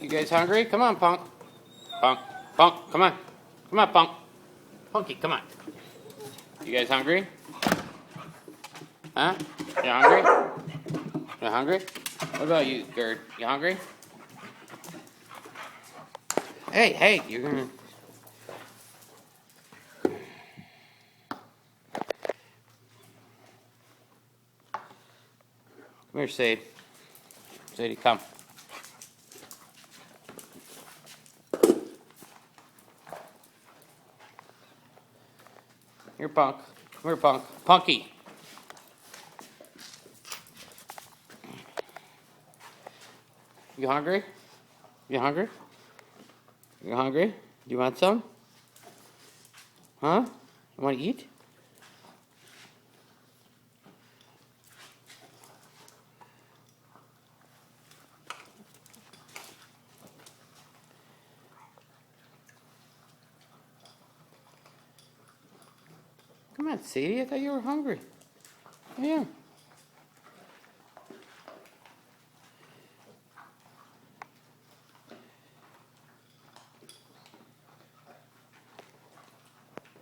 You guys hungry? Come on, Punk. Punk. Punk, come on. Come on, Punk. Punky, come on. You guys hungry? Huh? You hungry? You hungry? What about you, Gerd? You hungry? Hey, you're gonna... Come here, Sade. Sadie, come. Here, Punk. Come here, Punk. Punky. You hungry? You hungry? You hungry? You want some? Huh? You want to eat? Come on, Sadie. I thought you were hungry. Yeah.